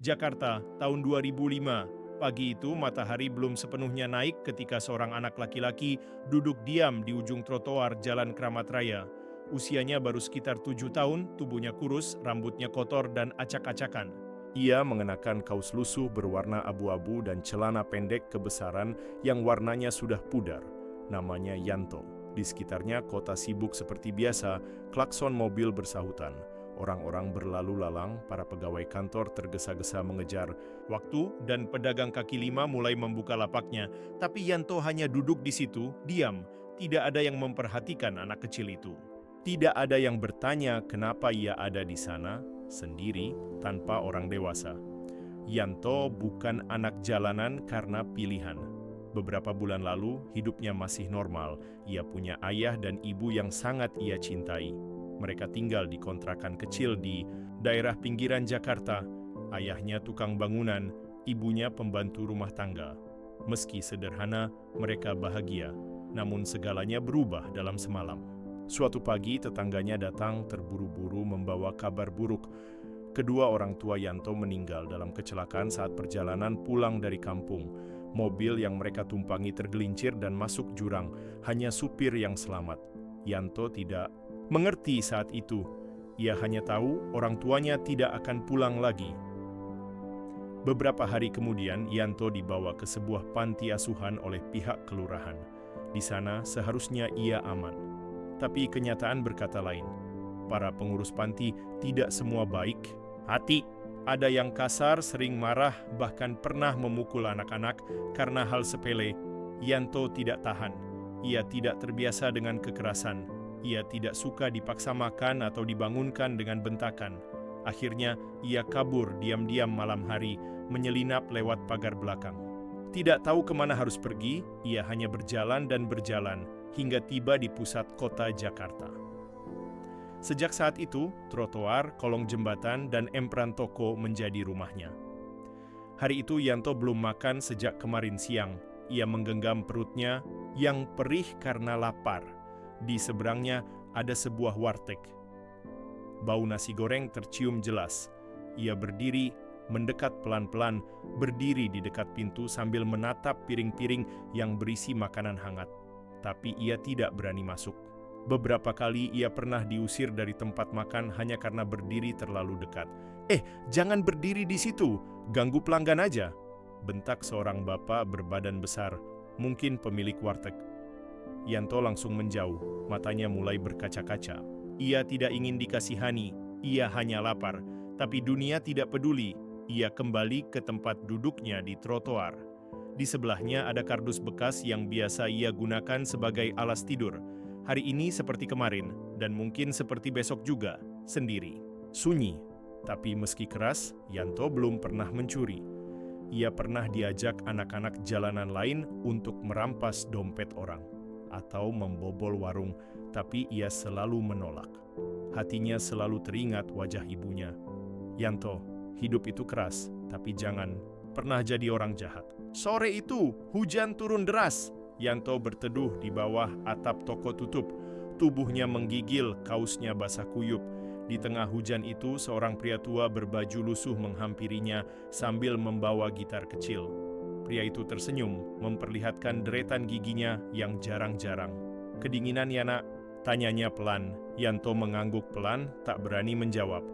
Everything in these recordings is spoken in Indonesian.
Jakarta, tahun 2005. Pagi itu matahari belum sepenuhnya naik ketika seorang anak laki-laki duduk diam di ujung trotoar Jalan Kramat Raya. Usianya baru sekitar 7 tahun, tubuhnya kurus, rambutnya kotor dan acak-acakan. Ia mengenakan kaos lusuh berwarna abu-abu dan celana pendek kebesaran yang warnanya sudah pudar. Namanya Yanto. Di sekitarnya kota sibuk seperti biasa, klakson mobil bersahutan. Orang-orang berlalu lalang, para pegawai kantor tergesa-gesa mengejar waktu dan pedagang kaki lima mulai membuka lapaknya. Tapi Yanto hanya duduk di situ, diam. Tidak ada yang memperhatikan anak kecil itu. Tidak ada yang bertanya kenapa ia ada di sana, sendiri, tanpa orang dewasa. Yanto bukan anak jalanan karena pilihan. Beberapa bulan lalu, hidupnya masih normal. Ia punya ayah dan ibu yang sangat ia cintai. Mereka tinggal di kontrakan kecil di daerah pinggiran Jakarta. Ayahnya tukang bangunan, ibunya pembantu rumah tangga. Meski sederhana, mereka bahagia. Namun segalanya berubah dalam semalam. Suatu pagi, tetangganya datang terburu-buru membawa kabar buruk. Kedua orang tua Yanto meninggal dalam kecelakaan saat perjalanan pulang dari kampung. Mobil yang mereka tumpangi tergelincir dan masuk jurang. Hanya supir yang selamat. Yanto tidak mengerti saat itu. Ia hanya tahu orang tuanya tidak akan pulang lagi. Beberapa hari kemudian, Yanto dibawa ke sebuah panti asuhan oleh pihak kelurahan. Di sana seharusnya ia aman. Tapi kenyataan berkata lain. Para pengurus panti tidak semua baik hati. Ada yang kasar, sering marah, bahkan pernah memukul anak-anak karena hal sepele. Yanto tidak tahan. Ia tidak terbiasa dengan kekerasan. Ia tidak suka dipaksa makan atau dibangunkan dengan bentakan. Akhirnya, ia kabur diam-diam malam hari, menyelinap lewat pagar belakang. Tidak tahu kemana harus pergi, ia hanya berjalan dan berjalan, hingga tiba di pusat kota Jakarta. Sejak saat itu, trotoar, kolong jembatan, dan empran toko menjadi rumahnya. Hari itu Yanto belum makan sejak kemarin siang. Ia menggenggam perutnya yang perih karena lapar. Di seberangnya ada sebuah warteg. Bau nasi goreng tercium jelas. Ia berdiri, mendekat pelan-pelan, berdiri di dekat pintu sambil menatap piring-piring yang berisi makanan hangat. Tapi ia tidak berani masuk. Beberapa kali ia pernah diusir dari tempat makan hanya karena berdiri terlalu dekat. Jangan berdiri di situ, ganggu pelanggan aja," bentak seorang bapak berbadan besar, mungkin pemilik warteg. Yanto langsung menjauh, matanya mulai berkaca-kaca. Ia tidak ingin dikasihani, ia hanya lapar. Tapi dunia tidak peduli, ia kembali ke tempat duduknya di trotoar. Di sebelahnya ada kardus bekas yang biasa ia gunakan sebagai alas tidur. Hari ini seperti kemarin, dan mungkin seperti besok juga, sendiri. Sunyi, tapi meski keras, Yanto belum pernah mencuri. Ia pernah diajak anak-anak jalanan lain untuk merampas dompet orang atau membobol warung, tapi ia selalu menolak. Hatinya selalu teringat wajah ibunya. "Yanto, hidup itu keras, tapi jangan pernah jadi orang jahat." Sore itu, hujan turun deras. Yanto berteduh di bawah atap toko tutup. Tubuhnya menggigil, kausnya basah kuyup. Di tengah hujan itu, seorang pria tua berbaju lusuh menghampirinya sambil membawa gitar kecil. Pria itu tersenyum, memperlihatkan deretan giginya yang jarang-jarang. "Kedinginan ya, Nak?" tanyanya pelan. Yanto mengangguk pelan, tak berani menjawab.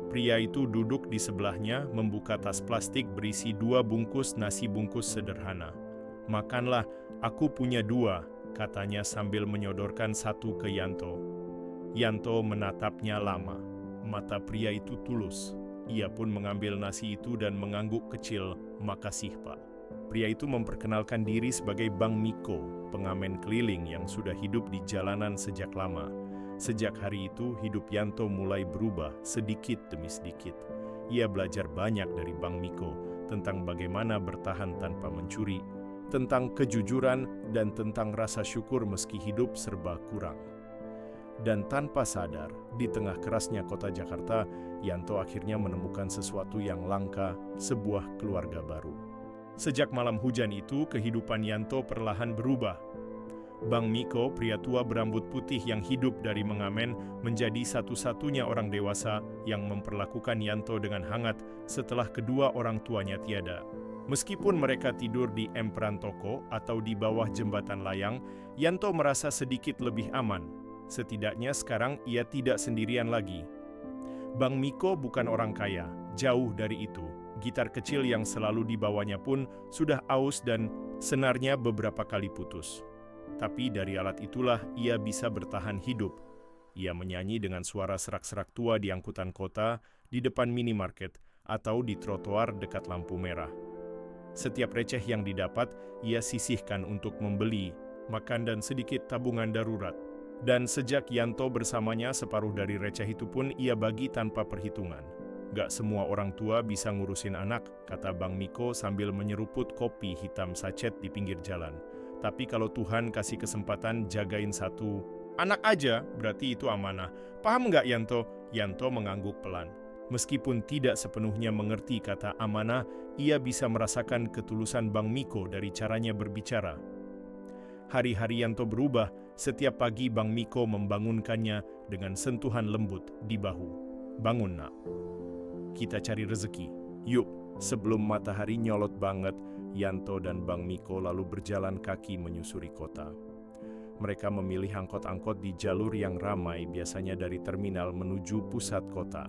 Pria itu duduk di sebelahnya, membuka tas plastik berisi 2 bungkus nasi bungkus sederhana. "Makanlah, aku punya 2, katanya sambil menyodorkan 1 ke Yanto. Yanto menatapnya lama. Mata pria itu tulus. Ia pun mengambil nasi itu dan mengangguk kecil, "Makasih, Pak." Pria itu memperkenalkan diri sebagai Bang Miko, pengamen keliling yang sudah hidup di jalanan sejak lama. Sejak hari itu, hidup Yanto mulai berubah sedikit demi sedikit. Ia belajar banyak dari Bang Miko tentang bagaimana bertahan tanpa mencuri, tentang kejujuran, dan tentang rasa syukur meski hidup serba kurang. Dan tanpa sadar, di tengah kerasnya kota Jakarta, Yanto akhirnya menemukan sesuatu yang langka, sebuah keluarga baru. Sejak malam hujan itu, kehidupan Yanto perlahan berubah. Bang Miko, pria tua berambut putih yang hidup dari mengamen, menjadi satu-satunya orang dewasa yang memperlakukan Yanto dengan hangat setelah kedua orang tuanya tiada. Meskipun mereka tidur di emperan toko atau di bawah jembatan layang, Yanto merasa sedikit lebih aman. Setidaknya sekarang ia tidak sendirian lagi. Bang Miko bukan orang kaya, jauh dari itu. Gitar kecil yang selalu dibawanya pun sudah aus dan senarnya beberapa kali putus. Tapi dari alat itulah ia bisa bertahan hidup. Ia menyanyi dengan suara serak-serak tua di angkutan kota, di depan minimarket, atau di trotoar dekat lampu merah. Setiap receh yang didapat, ia sisihkan untuk membeli, makan dan sedikit tabungan darurat. Dan sejak Yanto bersamanya, separuh dari receh itu pun ia bagi tanpa perhitungan. Gak semua orang tua bisa ngurusin anak, kata Bang Miko sambil menyeruput kopi hitam sachet di pinggir jalan. Tapi kalau Tuhan kasih kesempatan jagain satu anak aja, berarti itu amanah. Paham nggak Yanto? Yanto mengangguk pelan. Meskipun tidak sepenuhnya mengerti kata amanah, ia bisa merasakan ketulusan Bang Miko dari caranya berbicara. Hari-hari Yanto berubah, setiap pagi Bang Miko membangunkannya dengan sentuhan lembut di bahu. Bangun nak, kita cari rezeki. Yuk, sebelum matahari nyolot banget, Yanto dan Bang Miko lalu berjalan kaki menyusuri kota. Mereka memilih angkot-angkot di jalur yang ramai, biasanya dari terminal menuju pusat kota.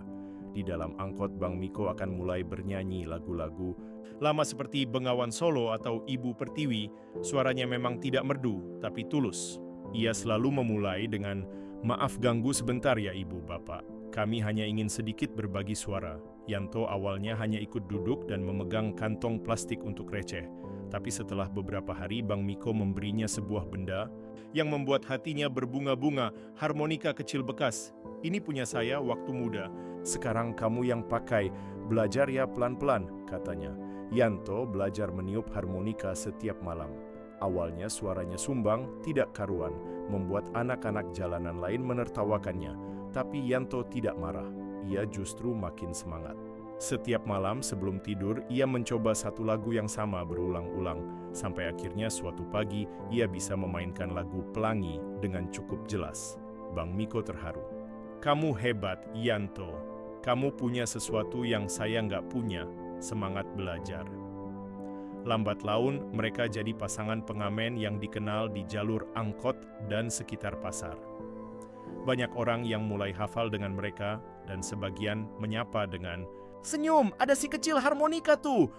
Di dalam angkot, Bang Miko akan mulai bernyanyi lagu-lagu lama seperti Bengawan Solo atau Ibu Pertiwi. Suaranya memang tidak merdu, tapi tulus. Ia selalu memulai dengan, "Maaf ganggu sebentar ya Ibu Bapak. Kami hanya ingin sedikit berbagi suara." Yanto awalnya hanya ikut duduk dan memegang kantong plastik untuk receh. Tapi setelah beberapa hari, Bang Miko memberinya sebuah benda yang membuat hatinya berbunga-bunga, harmonika kecil bekas. "Ini punya saya waktu muda. Sekarang kamu yang pakai. Belajar ya pelan-pelan," katanya. Yanto belajar meniup harmonika setiap malam. Awalnya suaranya sumbang, tidak karuan, membuat anak-anak jalanan lain menertawakannya. Tapi Yanto tidak marah. Ia justru makin semangat. Setiap malam sebelum tidur, ia mencoba satu lagu yang sama berulang-ulang. Sampai akhirnya suatu pagi, ia bisa memainkan lagu Pelangi dengan cukup jelas. Bang Miko terharu. "Kamu hebat, Yanto. Kamu punya sesuatu yang saya nggak punya, semangat belajar." Lambat laun, mereka jadi pasangan pengamen yang dikenal di jalur angkot dan sekitar pasar. Banyak orang yang mulai hafal dengan mereka, dan sebagian menyapa dengan, "Senyum, ada si kecil harmonika tuh.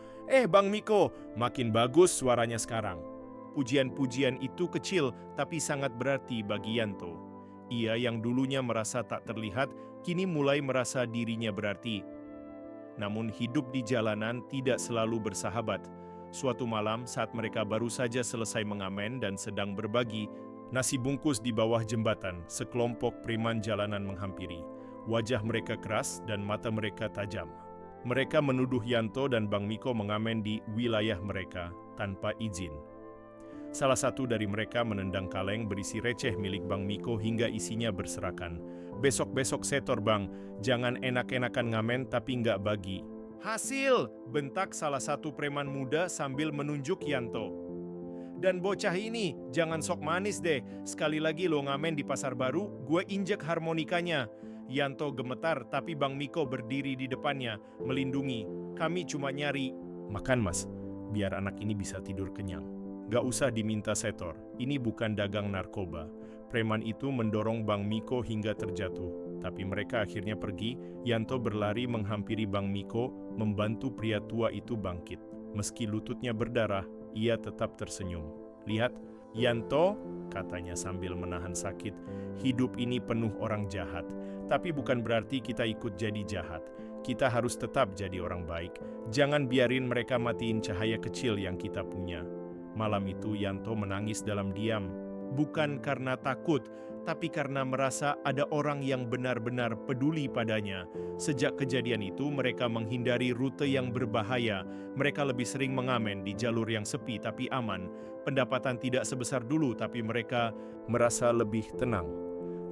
Bang Miko, makin bagus suaranya sekarang." Pujian-pujian itu kecil, tapi sangat berarti bagi Yanto. Ia yang dulunya merasa tak terlihat, kini mulai merasa dirinya berarti. Namun hidup di jalanan tidak selalu bersahabat. Suatu malam saat mereka baru saja selesai mengamen dan sedang berbagi nasi bungkus di bawah jembatan, sekelompok preman jalanan menghampiri. Wajah mereka keras dan mata mereka tajam. Mereka menuduh Yanto dan Bang Miko mengamen di wilayah mereka tanpa izin. Salah satu dari mereka menendang kaleng berisi receh milik Bang Miko hingga isinya berserakan. "Besok-besok setor bang, jangan enak-enakan ngamen tapi nggak bagi." "Hasil!" bentak salah satu preman muda sambil menunjuk Yanto. "Dan bocah ini, jangan sok manis deh. Sekali lagi lo ngamen di pasar baru, gue injek harmonikanya." Yanto gemetar, tapi Bang Miko berdiri di depannya, melindungi. "Kami cuma nyari makan mas, biar anak ini bisa tidur kenyang. Gak usah diminta setor, ini bukan dagang narkoba." Preman itu mendorong Bang Miko hingga terjatuh, tapi mereka akhirnya pergi. Yanto berlari menghampiri Bang Miko, membantu pria tua itu bangkit. Meski lututnya berdarah, ia tetap tersenyum. "Lihat, Yanto," katanya sambil menahan sakit, "hidup ini penuh orang jahat. Tapi bukan berarti kita ikut jadi jahat. Kita harus tetap jadi orang baik. Jangan biarin mereka matiin cahaya kecil yang kita punya." Malam itu Yanto menangis dalam diam. Bukan karena takut, tapi karena merasa ada orang yang benar-benar peduli padanya. Sejak kejadian itu, mereka menghindari rute yang berbahaya. Mereka lebih sering mengamen di jalur yang sepi tapi aman. Pendapatan tidak sebesar dulu, tapi mereka merasa lebih tenang.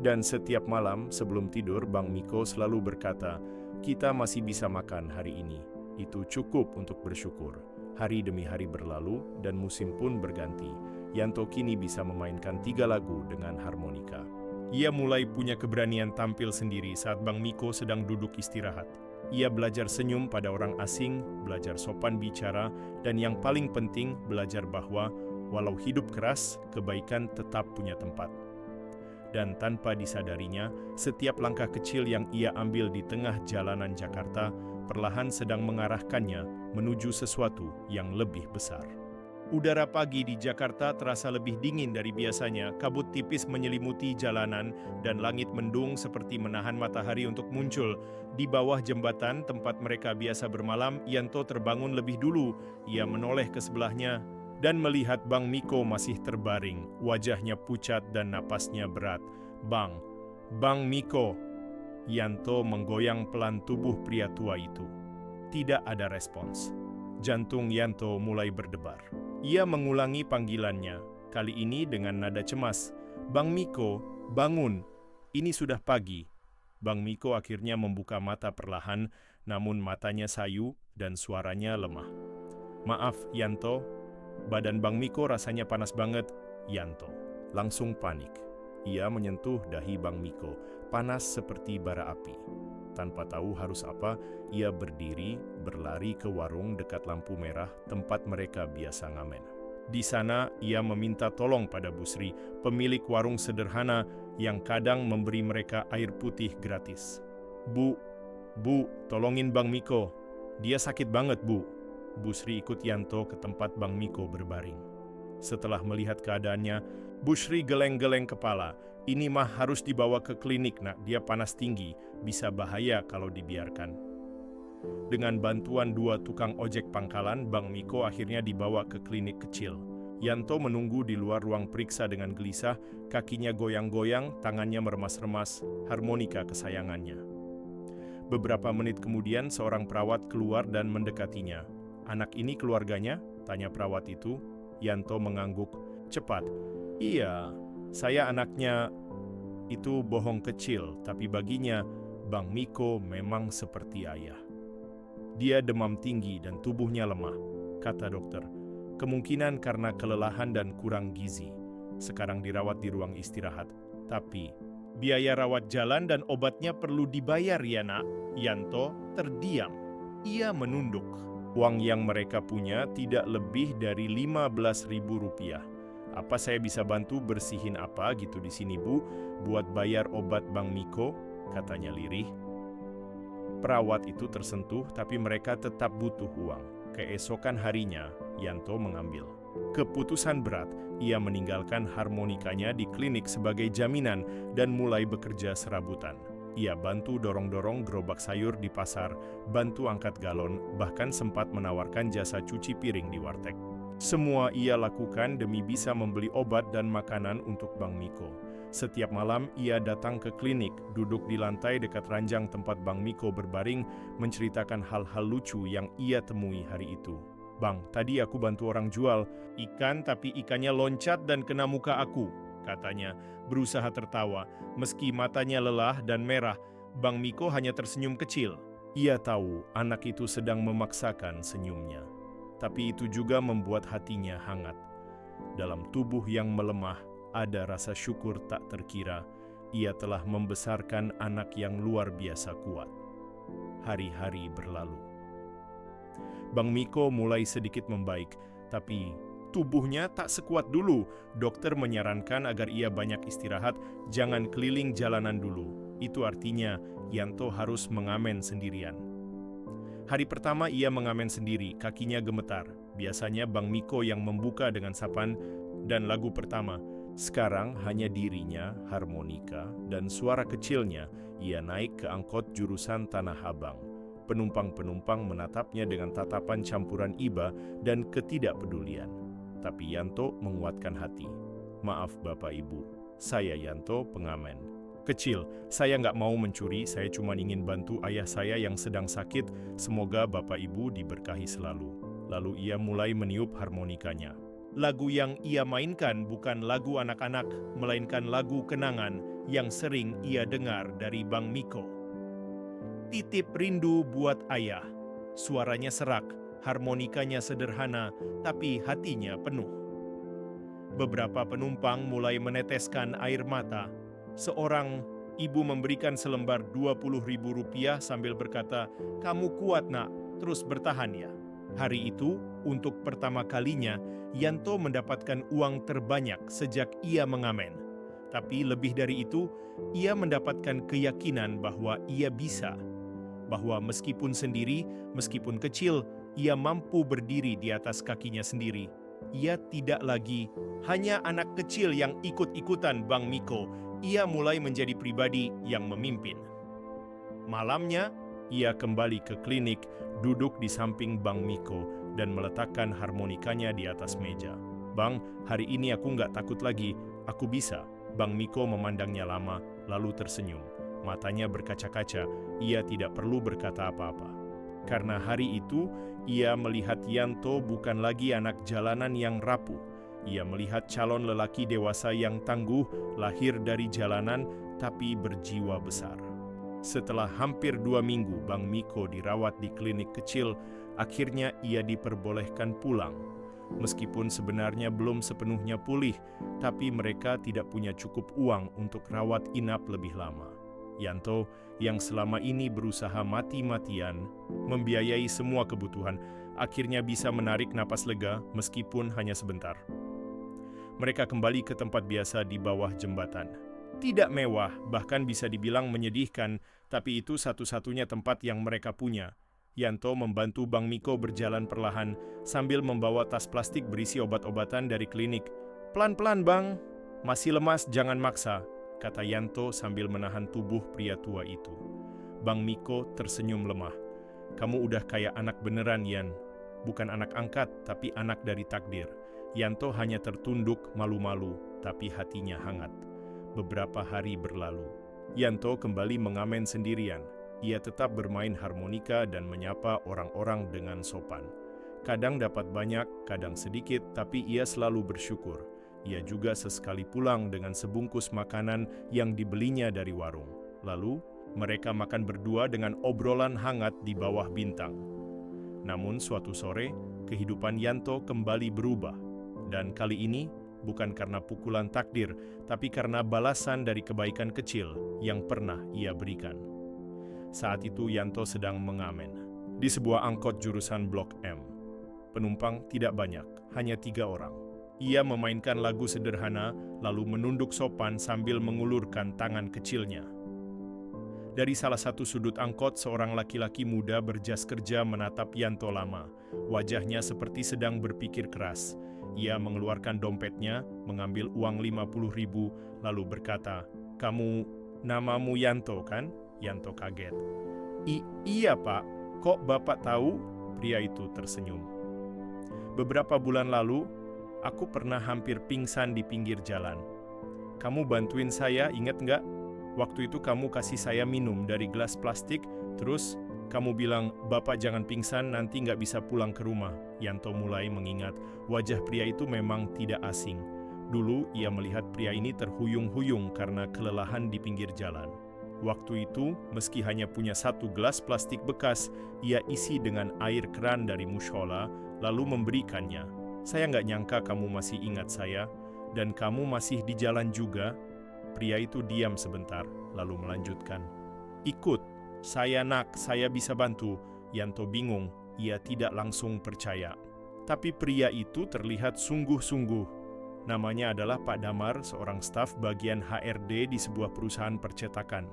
Dan setiap malam sebelum tidur, Bang Miko selalu berkata, "Kita masih bisa makan hari ini. Itu cukup untuk bersyukur." Hari demi hari berlalu dan musim pun berganti. Yanto kini bisa memainkan 3 lagu dengan harmonika. Ia mulai punya keberanian tampil sendiri saat Bang Miko sedang duduk istirahat. Ia belajar senyum pada orang asing, belajar sopan bicara, dan yang paling penting belajar bahwa walau hidup keras, kebaikan tetap punya tempat. Dan tanpa disadarinya, setiap langkah kecil yang ia ambil di tengah jalanan Jakarta perlahan sedang mengarahkannya menuju sesuatu yang lebih besar. Udara pagi di Jakarta terasa lebih dingin dari biasanya, kabut tipis menyelimuti jalanan, dan langit mendung seperti menahan matahari untuk muncul. Di bawah jembatan tempat mereka biasa bermalam, Yanto terbangun lebih dulu. Ia menoleh ke sebelahnya dan melihat Bang Miko masih terbaring, wajahnya pucat dan napasnya berat. Bang Miko." Yanto menggoyang pelan tubuh pria tua itu. Tidak ada respons. Jantung Yanto mulai berdebar. Ia mengulangi panggilannya, kali ini dengan nada cemas. "Bang Miko, bangun. Ini sudah pagi." Bang Miko akhirnya membuka mata perlahan, namun matanya sayu dan suaranya lemah. "Maaf, Yanto." Badan Bang Miko rasanya panas banget. Yanto langsung panik. Ia menyentuh dahi Bang Miko, panas seperti bara api. Tanpa tahu harus apa, ia berdiri, berlari ke warung dekat lampu merah tempat mereka biasa ngamen. Di sana, ia meminta tolong pada Busri, pemilik warung sederhana yang kadang memberi mereka air putih gratis. Bu, tolongin Bang Miko. Dia sakit banget, Bu." Busri ikut Yanto ke tempat Bang Miko berbaring. Setelah melihat keadaannya, Busri geleng-geleng kepala. "Ini mah harus dibawa ke klinik, Nak. Dia panas tinggi, bisa bahaya kalau dibiarkan." Dengan bantuan 2 tukang ojek pangkalan, Bang Miko akhirnya dibawa ke klinik kecil. Yanto menunggu di luar ruang periksa dengan gelisah, kakinya goyang-goyang, tangannya meremas-remas harmonika kesayangannya. Beberapa menit kemudian, seorang perawat keluar dan mendekatinya. "Anak ini keluarganya?" tanya perawat itu. Yanto mengangguk cepat. "Iya, saya anaknya." Itu bohong kecil, tapi baginya Bang Miko memang seperti ayah. "Dia demam tinggi dan tubuhnya lemah," kata dokter. "Kemungkinan karena kelelahan dan kurang gizi. Sekarang dirawat di ruang istirahat. Tapi biaya rawat jalan dan obatnya perlu dibayar ya, Nak." Yanto terdiam. Ia menunduk. Uang yang mereka punya tidak lebih dari Rp15.000. "Apa saya bisa bantu bersihin apa gitu di sini, Bu, buat bayar obat Bang Miko?" katanya lirih. Perawat itu tersentuh, tapi mereka tetap butuh uang. Keesokan harinya, Yanto mengambil keputusan berat. Ia meninggalkan harmonikanya di klinik sebagai jaminan dan mulai bekerja serabutan. Ia bantu dorong-dorong gerobak sayur di pasar, bantu angkat galon, bahkan sempat menawarkan jasa cuci piring di warteg. Semua ia lakukan demi bisa membeli obat dan makanan untuk Bang Miko. Setiap malam ia datang ke klinik, duduk di lantai dekat ranjang tempat Bang Miko berbaring, menceritakan hal-hal lucu yang ia temui hari itu. "Bang, tadi aku bantu orang jual ikan, tapi ikannya loncat dan kena muka aku," katanya, berusaha tertawa. Meski matanya lelah dan merah, Bang Miko hanya tersenyum kecil. Ia tahu anak itu sedang memaksakan senyumnya. Tapi itu juga membuat hatinya hangat. Dalam tubuh yang melemah, ada rasa syukur tak terkira. Ia telah membesarkan anak yang luar biasa kuat. Hari-hari berlalu. Bang Miko mulai sedikit membaik, tapi tubuhnya tak sekuat dulu. Dokter menyarankan agar ia banyak istirahat, jangan keliling jalanan dulu. Itu artinya Yanto harus mengamen sendirian. Hari pertama ia mengamen sendiri, kakinya gemetar. Biasanya Bang Miko yang membuka dengan sapaan dan lagu pertama. Sekarang hanya dirinya, harmonika, dan suara kecilnya. Ia naik ke angkot jurusan Tanah Abang. Penumpang-penumpang menatapnya dengan tatapan campuran iba dan ketidakpedulian. Tapi Yanto menguatkan hati. "Maaf Bapak Ibu, saya Yanto, pengamen. Kecil, saya nggak mau mencuri, saya cuma ingin bantu ayah saya yang sedang sakit. Semoga Bapak Ibu diberkahi selalu." Lalu ia mulai meniup harmonikanya. Lagu yang ia mainkan bukan lagu anak-anak, melainkan lagu kenangan yang sering ia dengar dari Bang Miko. "Titip rindu buat ayah." Suaranya serak, harmonikanya sederhana, tapi hatinya penuh. Beberapa penumpang mulai meneteskan air mata. Seorang ibu memberikan selembar Rp20.000 sambil berkata, "Kamu kuat nak, terus bertahan ya." Hari itu, untuk pertama kalinya, Yanto mendapatkan uang terbanyak sejak ia mengamen. Tapi lebih dari itu, ia mendapatkan keyakinan bahwa ia bisa. Bahwa meskipun sendiri, meskipun kecil, ia mampu berdiri di atas kakinya sendiri. Ia tidak lagi hanya anak kecil yang ikut-ikutan Bang Miko. Ia mulai menjadi pribadi yang memimpin. Malamnya, ia kembali ke klinik, duduk di samping Bang Miko, dan meletakkan harmonikanya di atas meja. "Bang, hari ini aku nggak takut lagi, aku bisa." Bang Miko memandangnya lama, lalu tersenyum. Matanya berkaca-kaca, ia tidak perlu berkata apa-apa. Karena hari itu, ia melihat Yanto bukan lagi anak jalanan yang rapuh. Ia melihat calon lelaki dewasa yang tangguh, lahir dari jalanan, tapi berjiwa besar. Setelah hampir 2 minggu Bang Miko dirawat di klinik kecil, akhirnya ia diperbolehkan pulang. Meskipun sebenarnya belum sepenuhnya pulih, tapi mereka tidak punya cukup uang untuk rawat inap lebih lama. Yanto, yang selama ini berusaha mati-matian, membiayai semua kebutuhan, akhirnya bisa menarik napas lega meskipun hanya sebentar. Mereka kembali ke tempat biasa di bawah jembatan. Tidak mewah, bahkan bisa dibilang menyedihkan, tapi itu satu-satunya tempat yang mereka punya. Yanto membantu Bang Miko berjalan perlahan sambil membawa tas plastik berisi obat-obatan dari klinik. "Pelan-pelan, Bang. Masih lemas, jangan maksa," kata Yanto sambil menahan tubuh pria tua itu. Bang Miko tersenyum lemah. "Kamu udah kayak anak beneran, Yan. Bukan anak angkat, tapi anak dari takdir." Yanto hanya tertunduk malu-malu, tapi hatinya hangat. Beberapa hari berlalu. Yanto kembali mengamen sendirian. Ia tetap bermain harmonika dan menyapa orang-orang dengan sopan. Kadang dapat banyak, kadang sedikit, tapi ia selalu bersyukur. Ia juga sesekali pulang dengan sebungkus makanan yang dibelinya dari warung. Lalu, mereka makan berdua dengan obrolan hangat di bawah bintang. Namun suatu sore, kehidupan Yanto kembali berubah. Dan kali ini, bukan karena pukulan takdir, tapi karena balasan dari kebaikan kecil yang pernah ia berikan. Saat itu Yanto sedang mengamen di sebuah angkot jurusan Blok M. Penumpang tidak banyak, hanya 3 orang. Ia memainkan lagu sederhana, lalu menunduk sopan sambil mengulurkan tangan kecilnya. Dari salah satu sudut angkot, seorang laki-laki muda berjas kerja menatap Yanto lama. Wajahnya seperti sedang berpikir keras. Ia mengeluarkan dompetnya, mengambil uang 50.000, lalu berkata, "Kamu, namamu Yanto kan?" Yanto kaget. Iya Pak, kok Bapak tahu?" Pria itu tersenyum. "Beberapa bulan lalu, aku pernah hampir pingsan di pinggir jalan. Kamu bantuin saya, ingat nggak? Waktu itu kamu kasih saya minum dari gelas plastik, terus kamu bilang, 'Bapak jangan pingsan, nanti nggak bisa pulang ke rumah.'" Yanto mulai mengingat, wajah pria itu memang tidak asing. Dulu ia melihat pria ini terhuyung-huyung karena kelelahan di pinggir jalan. Waktu itu, meski hanya punya 1 gelas plastik bekas, ia isi dengan air keran dari mushola, lalu memberikannya. "Saya nggak nyangka kamu masih ingat saya, dan kamu masih di jalan juga." Pria itu diam sebentar, lalu melanjutkan, "Ikut, saya nak, saya bisa bantu." Yanto bingung, ia tidak langsung percaya. Tapi pria itu terlihat sungguh-sungguh. Namanya adalah Pak Damar, seorang staf bagian HRD di sebuah perusahaan percetakan.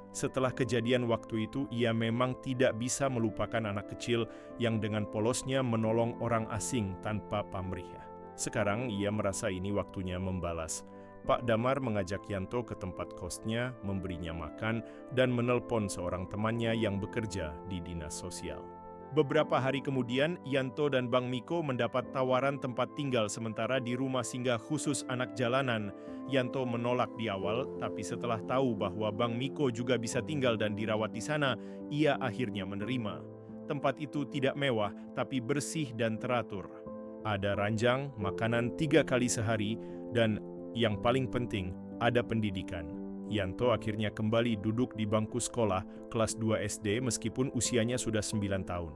Setelah kejadian waktu itu, ia memang tidak bisa melupakan anak kecil yang dengan polosnya menolong orang asing tanpa pamrih. Sekarang ia merasa ini waktunya membalas. Pak Damar mengajak Yanto ke tempat kosnya, memberinya makan, dan menelpon seorang temannya yang bekerja di dinas sosial. Beberapa hari kemudian, Yanto dan Bang Miko mendapat tawaran tempat tinggal sementara di rumah singgah khusus anak jalanan. Yanto menolak di awal, tapi setelah tahu bahwa Bang Miko juga bisa tinggal dan dirawat di sana, ia akhirnya menerima. Tempat itu tidak mewah, tapi bersih dan teratur. Ada ranjang, makanan 3 kali sehari, dan yang paling penting, ada pendidikan. Yanto akhirnya kembali duduk di bangku sekolah kelas 2 SD meskipun usianya sudah 9 tahun.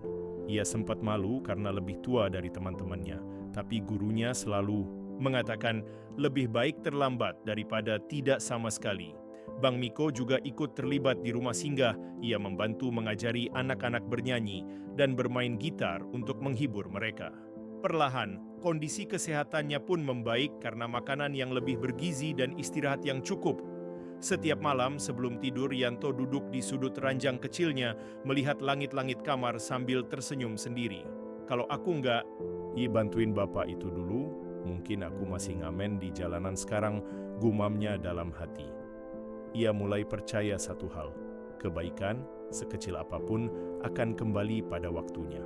Ia sempat malu karena lebih tua dari teman-temannya, tapi gurunya selalu mengatakan lebih baik terlambat daripada tidak sama sekali. Bang Miko juga ikut terlibat di rumah singgah. Ia membantu mengajari anak-anak bernyanyi dan bermain gitar untuk menghibur mereka. Perlahan, kondisi kesehatannya pun membaik karena makanan yang lebih bergizi dan istirahat yang cukup. Setiap malam sebelum tidur, Yanto duduk di sudut ranjang kecilnya, melihat langit-langit kamar sambil tersenyum sendiri. Kalau aku nggak bantuin bapak itu dulu, mungkin aku masih ngamen di jalanan sekarang, gumamnya dalam hati. Ia mulai percaya satu hal, kebaikan, sekecil apapun, akan kembali pada waktunya.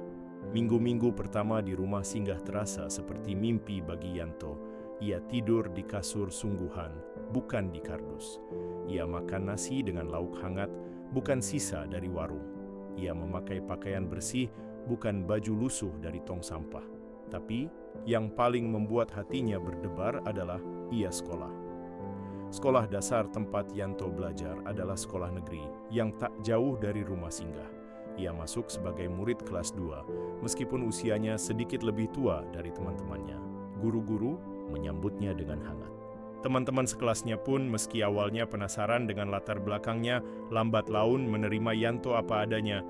Minggu-minggu pertama di rumah singgah terasa seperti mimpi bagi Yanto. Ia tidur di kasur sungguhan, bukan di kardus. Ia makan nasi dengan lauk hangat, bukan sisa dari warung. Ia memakai pakaian bersih, bukan baju lusuh dari tong sampah. Tapi, yang paling membuat hatinya berdebar adalah ia sekolah. Sekolah dasar tempat Yanto belajar adalah sekolah negeri yang tak jauh dari rumah singgah. Ia masuk sebagai murid kelas 2, meskipun usianya sedikit lebih tua dari teman-temannya. Guru-guru menyambutnya dengan hangat. Teman-teman sekelasnya pun meski awalnya penasaran dengan latar belakangnya, lambat laun menerima Yanto apa adanya.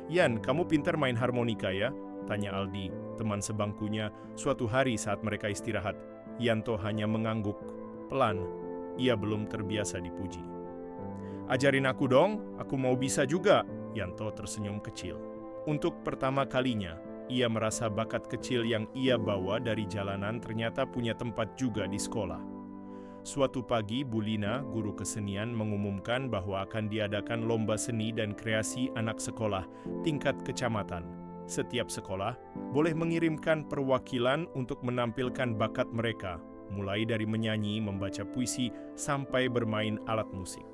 Yan, kamu pintar main harmonika ya? Tanya Aldi, teman sebangkunya, suatu hari saat mereka istirahat. Yanto hanya mengangguk. Pelan, ia belum terbiasa dipuji. Ajarin aku dong, aku mau bisa juga. Yanto tersenyum kecil. Untuk pertama kalinya, ia merasa bakat kecil yang ia bawa dari jalanan ternyata punya tempat juga di sekolah. Suatu pagi, Bu Lina, guru kesenian, mengumumkan bahwa akan diadakan lomba seni dan kreasi anak sekolah tingkat kecamatan. Setiap sekolah boleh mengirimkan perwakilan untuk menampilkan bakat mereka, mulai dari menyanyi, membaca puisi, sampai bermain alat musik.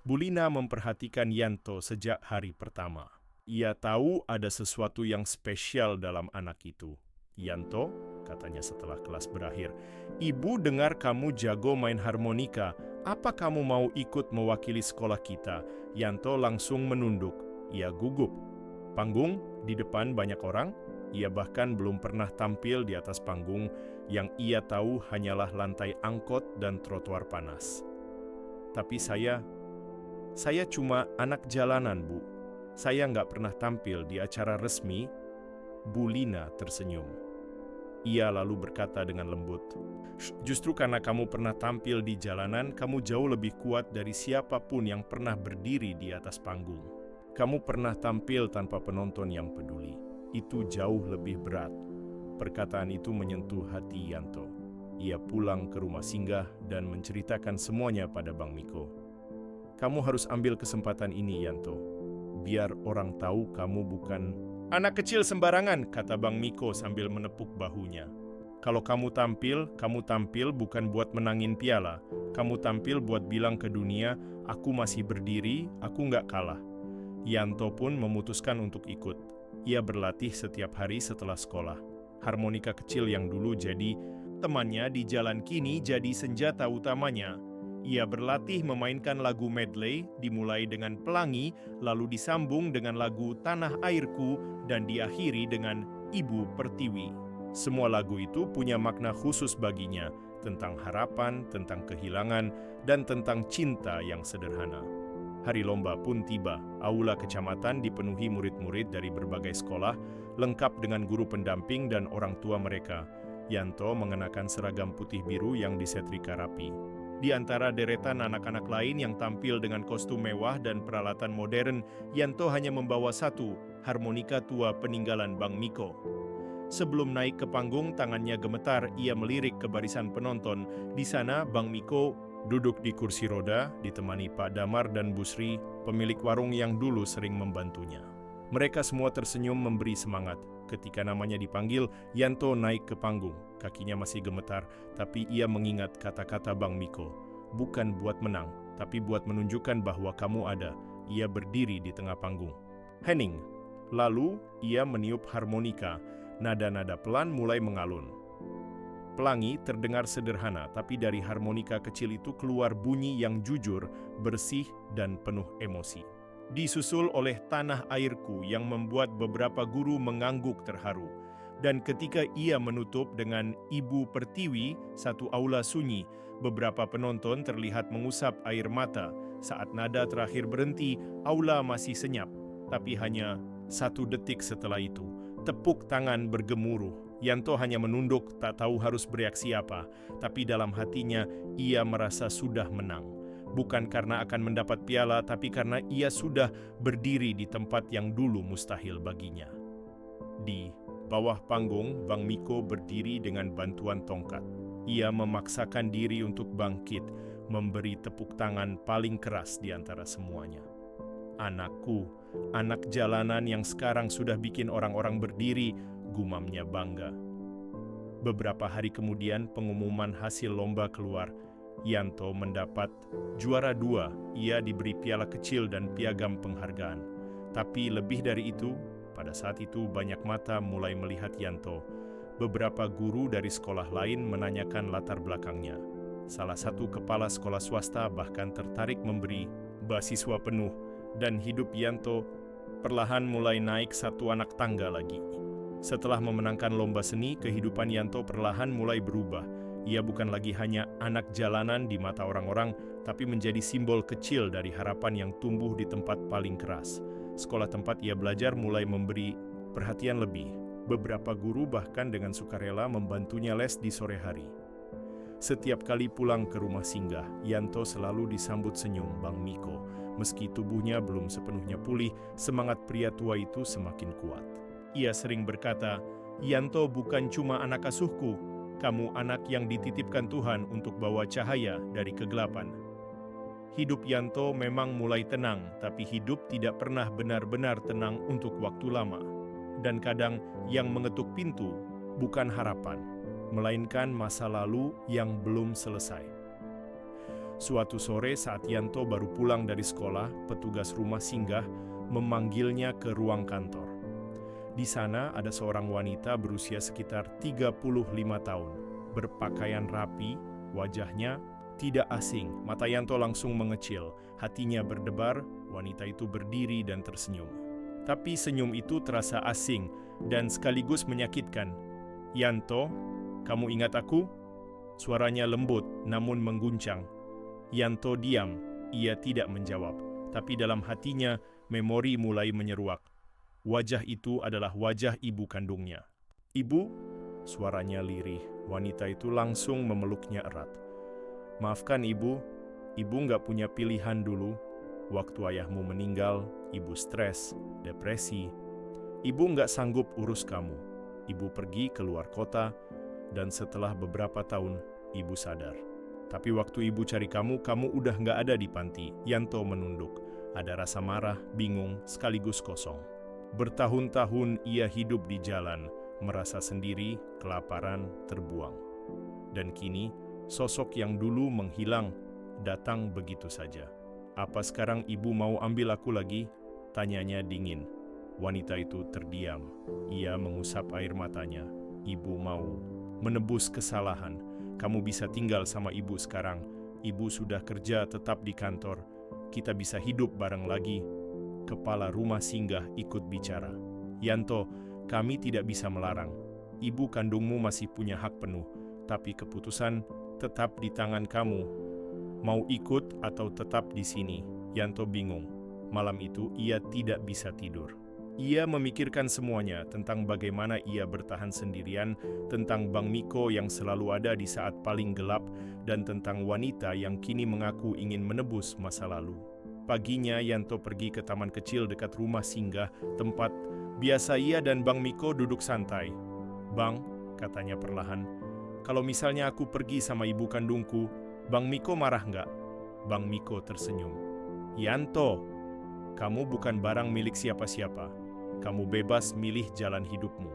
Bu Lina memperhatikan Yanto sejak hari pertama. Ia tahu ada sesuatu yang spesial dalam anak itu. Yanto, katanya setelah kelas berakhir, "Ibu dengar kamu jago main harmonika. Apa kamu mau ikut mewakili sekolah kita?" Yanto langsung menunduk. Ia gugup. Panggung di depan banyak orang. Ia bahkan belum pernah tampil di atas panggung. Yang ia tahu hanyalah lantai angkot dan trotoar panas. Tapi saya cuma anak jalanan, Bu. Saya nggak pernah tampil di acara resmi. Bu Lina tersenyum. Ia lalu berkata dengan lembut, "Justru karena kamu pernah tampil di jalanan, kamu jauh lebih kuat dari siapapun yang pernah berdiri di atas panggung. Kamu pernah tampil tanpa penonton yang peduli. Itu jauh lebih berat." Perkataan itu menyentuh hati Yanto. Ia pulang ke rumah singgah dan menceritakan semuanya pada Bang Miko. "Kamu harus ambil kesempatan ini, Yanto. Biar orang tahu kamu bukan anak kecil sembarangan," kata Bang Miko sambil menepuk bahunya. "Kalau kamu tampil bukan buat menangin piala. Kamu tampil buat bilang ke dunia, aku masih berdiri, aku nggak kalah." Yanto pun memutuskan untuk ikut. Ia berlatih setiap hari setelah sekolah. Harmonika kecil yang dulu jadi temannya di jalan kini jadi senjata utamanya. Ia berlatih memainkan lagu medley, dimulai dengan Pelangi, lalu disambung dengan lagu Tanah Airku, dan diakhiri dengan Ibu Pertiwi. Semua lagu itu punya makna khusus baginya, tentang harapan, tentang kehilangan, dan tentang cinta yang sederhana. Hari lomba pun tiba. Aula kecamatan dipenuhi murid-murid dari berbagai sekolah, lengkap dengan guru pendamping dan orang tua mereka. Yanto mengenakan seragam putih biru yang disetrika rapi. Di antara deretan anak-anak lain yang tampil dengan kostum mewah dan peralatan modern, Yanto hanya membawa satu, harmonika tua peninggalan Bang Miko. Sebelum naik ke panggung, tangannya gemetar, ia melirik ke barisan penonton. Di sana, Bang Miko duduk di kursi roda, ditemani Pak Damar dan Bu Sri, pemilik warung yang dulu sering membantunya. Mereka semua tersenyum memberi semangat. Ketika namanya dipanggil, Yanto naik ke panggung. Kakinya masih gemetar, tapi ia mengingat kata-kata Bang Miko. "Bukan buat menang, tapi buat menunjukkan bahwa kamu ada." Ia berdiri di tengah panggung. Hening. Lalu, ia meniup harmonika. Nada-nada pelan mulai mengalun. Pelangi terdengar sederhana, tapi dari harmonika kecil itu keluar bunyi yang jujur, bersih, dan penuh emosi. Disusul oleh Tanah Airku yang membuat beberapa guru mengangguk terharu. Dan ketika ia menutup dengan Ibu Pertiwi satu aula sunyi, beberapa penonton terlihat mengusap air mata. Saat nada terakhir berhenti, aula masih senyap. Tapi hanya 1 detik setelah itu, tepuk tangan bergemuruh. Yanto hanya menunduk, tak tahu harus bereaksi apa. Tapi dalam hatinya, ia merasa sudah menang. Bukan karena akan mendapat piala, tapi karena ia sudah berdiri di tempat yang dulu mustahil baginya. Di bawah panggung, Bang Miko berdiri dengan bantuan tongkat. Ia memaksakan diri untuk bangkit, memberi tepuk tangan paling keras di antara semuanya. Anakku, anak jalanan yang sekarang sudah bikin orang-orang berdiri, gumamnya bangga. Beberapa hari kemudian pengumuman hasil lomba keluar. Yanto mendapat juara 2, ia diberi piala kecil dan piagam penghargaan. Tapi lebih dari itu, pada saat itu banyak mata mulai melihat Yanto. Beberapa guru dari sekolah lain menanyakan latar belakangnya. Salah satu kepala sekolah swasta bahkan tertarik memberi beasiswa penuh, dan hidup Yanto perlahan mulai naik 1 anak tangga lagi. Setelah memenangkan lomba seni, kehidupan Yanto perlahan mulai berubah. Ia bukan lagi hanya anak jalanan di mata orang-orang, tapi menjadi simbol kecil dari harapan yang tumbuh di tempat paling keras. Sekolah tempat ia belajar mulai memberi perhatian lebih. Beberapa guru bahkan dengan sukarela membantunya les di sore hari. Setiap kali pulang ke rumah singgah, Yanto selalu disambut senyum Bang Miko. Meski tubuhnya belum sepenuhnya pulih, semangat pria tua itu semakin kuat. Ia sering berkata, "Yanto bukan cuma anak asuhku, kamu anak yang dititipkan Tuhan untuk bawa cahaya dari kegelapan." Hidup Yanto memang mulai tenang, tapi hidup tidak pernah benar-benar tenang untuk waktu lama. Dan kadang yang mengetuk pintu bukan harapan, melainkan masa lalu yang belum selesai. Suatu sore saat Yanto baru pulang dari sekolah, petugas rumah singgah memanggilnya ke ruang kantor. Di sana ada seorang wanita berusia sekitar 35 tahun, berpakaian rapi, wajahnya tidak asing. Mata Yanto langsung mengecil, hatinya berdebar. Wanita itu berdiri dan tersenyum. Tapi senyum itu terasa asing dan sekaligus menyakitkan. "Yanto, kamu ingat aku?" Suaranya lembut namun mengguncang. Yanto diam, ia tidak menjawab. Tapi dalam hatinya, memori mulai menyeruak. Wajah itu adalah wajah ibu kandungnya. "Ibu?" Suaranya lirih. Wanita itu langsung memeluknya erat. "Maafkan ibu, ibu nggak punya pilihan dulu. Waktu ayahmu meninggal, ibu stres, depresi. Ibu nggak sanggup urus kamu. Ibu pergi keluar kota, dan setelah beberapa tahun, ibu sadar. Tapi waktu ibu cari kamu udah nggak ada di panti." Yanto menunduk. Ada rasa marah, bingung, sekaligus kosong. Bertahun-tahun ia hidup di jalan, merasa sendiri, kelaparan, terbuang. Dan kini, sosok yang dulu menghilang, datang begitu saja. "Apa sekarang ibu mau ambil aku lagi?" tanyanya dingin. Wanita itu terdiam. Ia mengusap air matanya. "Ibu mau menebus kesalahan. Kamu bisa tinggal sama ibu sekarang. Ibu sudah kerja tetap di kantor. Kita bisa hidup bareng lagi." Kepala rumah singgah ikut bicara. "Yanto, kami tidak bisa melarang. Ibu kandungmu masih punya hak penuh, tapi keputusan tetap di tangan kamu. Mau ikut atau tetap di sini?" Yanto bingung. Malam itu ia tidak bisa tidur. Ia memikirkan semuanya tentang bagaimana ia bertahan sendirian, tentang Bang Miko yang selalu ada di saat paling gelap, dan tentang wanita yang kini mengaku ingin menebus masa lalu. Paginya Yanto pergi ke taman kecil dekat rumah singgah, tempat biasa ia dan Bang Miko duduk santai. "Bang," katanya perlahan, "kalau misalnya aku pergi sama ibu kandungku, Bang Miko marah nggak?" Bang Miko tersenyum. "Yanto, kamu bukan barang milik siapa-siapa. Kamu bebas milih jalan hidupmu.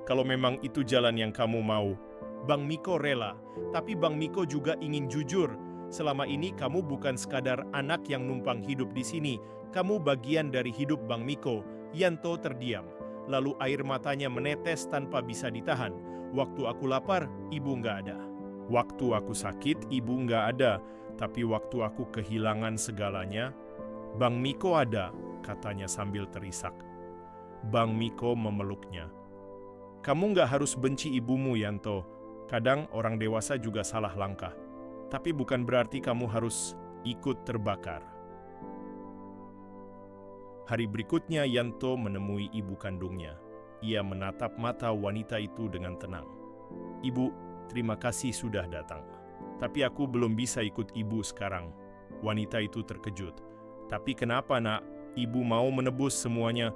Kalau memang itu jalan yang kamu mau." Bang Miko rela, tapi Bang Miko juga ingin jujur. "Selama ini kamu bukan sekadar anak yang numpang hidup di sini. Kamu bagian dari hidup Bang Miko." Yanto terdiam. Lalu air matanya menetes tanpa bisa ditahan. "Waktu aku lapar, ibu nggak ada. Waktu aku sakit, ibu nggak ada. Tapi waktu aku kehilangan segalanya, Bang Miko ada," katanya sambil terisak. Bang Miko memeluknya. Kamu nggak harus benci ibumu, Yanto. Kadang orang dewasa juga salah langkah. Tapi bukan berarti kamu harus ikut terbakar. Hari berikutnya Yanto menemui ibu kandungnya. Ia menatap mata wanita itu dengan tenang. Ibu, terima kasih sudah datang. Tapi aku belum bisa ikut ibu sekarang. Wanita itu terkejut. Tapi kenapa, nak? Ibu mau menebus semuanya.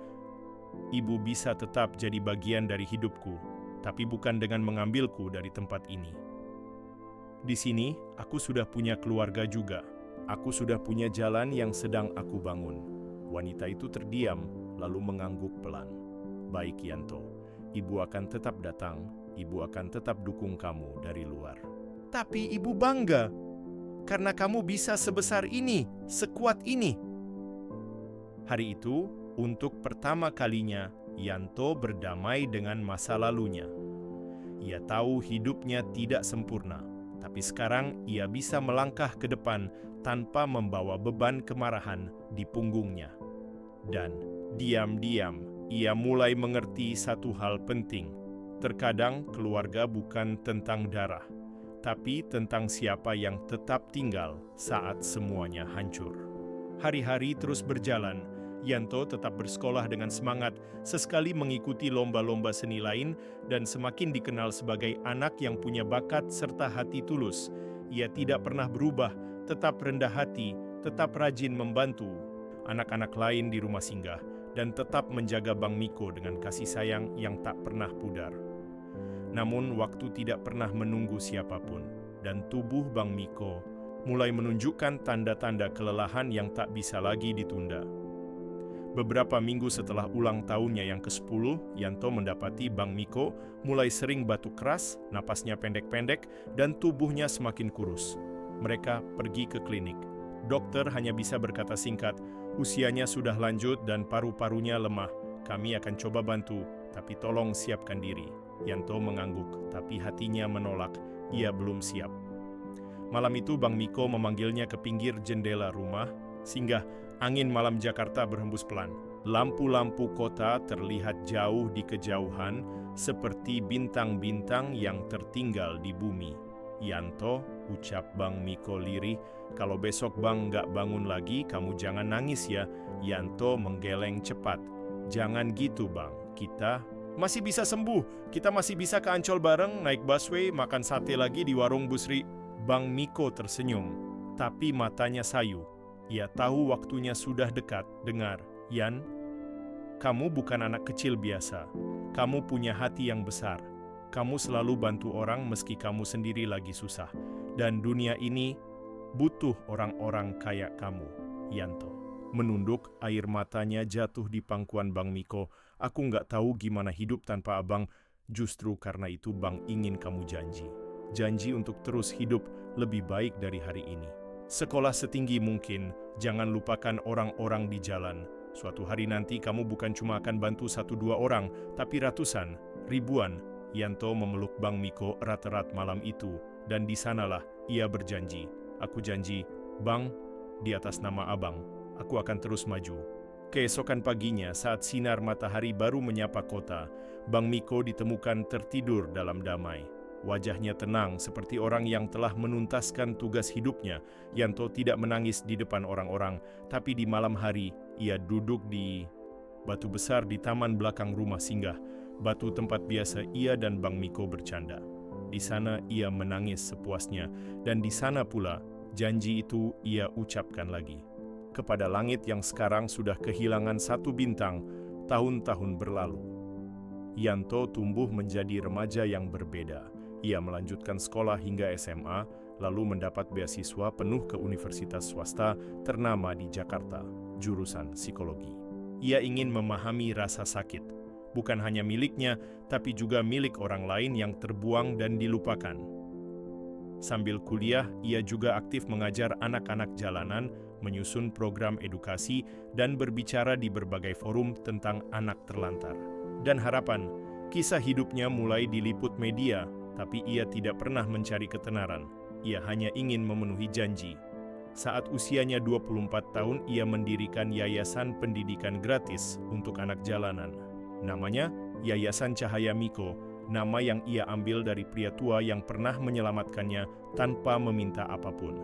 Ibu bisa tetap jadi bagian dari hidupku, tapi bukan dengan mengambilku dari tempat ini. Di sini, aku sudah punya keluarga juga. Aku sudah punya jalan yang sedang aku bangun. Wanita itu terdiam, lalu mengangguk pelan. Baik, Yanto. Ibu akan tetap datang. Ibu akan tetap dukung kamu dari luar. Tapi ibu bangga, karena kamu bisa sebesar ini, sekuat ini. Hari itu, untuk pertama kalinya, Yanto berdamai dengan masa lalunya. Ia tahu hidupnya tidak sempurna, tapi sekarang ia bisa melangkah ke depan tanpa membawa beban kemarahan di punggungnya. Dan diam-diam, ia mulai mengerti satu hal penting. Terkadang keluarga bukan tentang darah, tapi tentang siapa yang tetap tinggal saat semuanya hancur. Hari-hari terus berjalan. Yanto tetap bersekolah dengan semangat, sesekali mengikuti lomba-lomba seni lain, dan semakin dikenal sebagai anak yang punya bakat serta hati tulus. Ia tidak pernah berubah, tetap rendah hati, tetap rajin membantu anak-anak lain di rumah singgah, dan tetap menjaga Bang Miko dengan kasih sayang yang tak pernah pudar. Namun waktu tidak pernah menunggu siapapun, dan tubuh Bang Miko mulai menunjukkan tanda-tanda kelelahan yang tak bisa lagi ditunda. Beberapa minggu setelah ulang tahunnya yang ke-10, Yanto mendapati Bang Miko mulai sering batuk keras, napasnya pendek-pendek, dan tubuhnya semakin kurus. Mereka pergi ke klinik. Dokter hanya bisa berkata singkat, usianya sudah lanjut dan paru-parunya lemah. Kami akan coba bantu, tapi tolong siapkan diri. Yanto mengangguk, tapi hatinya menolak. Ia belum siap. Malam itu Bang Miko memanggilnya ke pinggir jendela rumah, singgah. Angin malam Jakarta berhembus pelan. Lampu-lampu kota terlihat jauh di kejauhan, seperti bintang-bintang yang tertinggal di bumi. Yanto, ucap Bang Miko lirih, kalau besok Bang nggak bangun lagi, kamu jangan nangis ya. Yanto menggeleng cepat. Jangan gitu Bang, kita masih bisa sembuh. Kita masih bisa ke Ancol bareng, naik busway, makan sate lagi di warung Busri. Bang Miko tersenyum, tapi matanya sayu. Ia tahu waktunya sudah dekat. Dengar, Yan, kamu bukan anak kecil biasa. Kamu punya hati yang besar. Kamu selalu bantu orang meski kamu sendiri lagi susah. Dan dunia ini butuh orang-orang kayak kamu, Yanto. Menunduk, air matanya jatuh di pangkuan Bang Miko. Aku nggak tahu gimana hidup tanpa abang. Justru karena itu Bang ingin kamu janji. Janji untuk terus hidup lebih baik dari hari ini. Sekolah setinggi mungkin, jangan lupakan orang-orang di jalan. Suatu hari nanti kamu bukan cuma akan bantu 1-2 orang, tapi ratusan, ribuan. Yanto memeluk Bang Miko erat-erat malam itu, dan di sanalah ia berjanji. Aku janji, Bang, di atas nama abang, aku akan terus maju. Keesokan paginya, saat sinar matahari baru menyapa kota, Bang Miko ditemukan tertidur dalam damai. Wajahnya tenang seperti orang yang telah menuntaskan tugas hidupnya. Yanto tidak menangis di depan orang-orang, tapi di malam hari ia duduk di batu besar di taman belakang rumah singgah. Batu tempat biasa ia dan Bang Miko bercanda. Di sana ia menangis sepuasnya, dan di sana pula janji itu ia ucapkan lagi. Kepada langit yang sekarang sudah kehilangan 1 bintang, tahun-tahun berlalu. Yanto tumbuh menjadi remaja yang berbeda. Ia melanjutkan sekolah hingga SMA, lalu mendapat beasiswa penuh ke universitas swasta ternama di Jakarta, jurusan psikologi. Ia ingin memahami rasa sakit, bukan hanya miliknya, tapi juga milik orang lain yang terbuang dan dilupakan. Sambil kuliah, ia juga aktif mengajar anak-anak jalanan, menyusun program edukasi, dan berbicara di berbagai forum tentang anak terlantar. Dan harapan, kisah hidupnya mulai diliput media, tapi ia tidak pernah mencari ketenaran. Ia hanya ingin memenuhi janji. Saat usianya 24 tahun, ia mendirikan yayasan pendidikan gratis untuk anak jalanan. Namanya Yayasan Cahaya Miko, nama yang ia ambil dari pria tua yang pernah menyelamatkannya tanpa meminta apapun.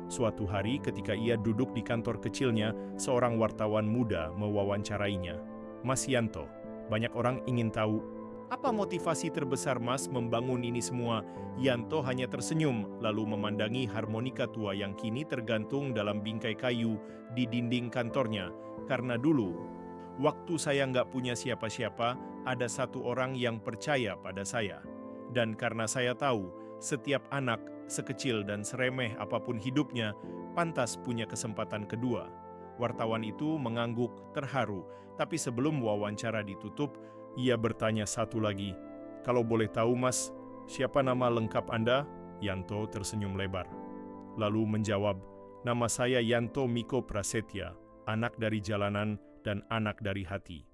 Suatu hari ketika ia duduk di kantor kecilnya, seorang wartawan muda mewawancarainya. "Mas Yanto, banyak orang ingin tahu, apa motivasi terbesar Mas membangun ini semua?" Yanto hanya tersenyum, lalu memandangi harmonika tua yang kini tergantung dalam bingkai kayu di dinding kantornya. "Karena dulu, waktu saya nggak punya siapa-siapa, ada satu orang yang percaya pada saya. Dan karena saya tahu, setiap anak, sekecil dan seremeh apapun hidupnya, pantas punya kesempatan kedua." Wartawan itu mengangguk terharu, tapi sebelum wawancara ditutup, ia bertanya satu lagi, "Kalau boleh tahu Mas, siapa nama lengkap Anda?" Yanto tersenyum lebar. Lalu menjawab, "Nama saya Yanto Miko Prasetya, anak dari jalanan dan anak dari hati."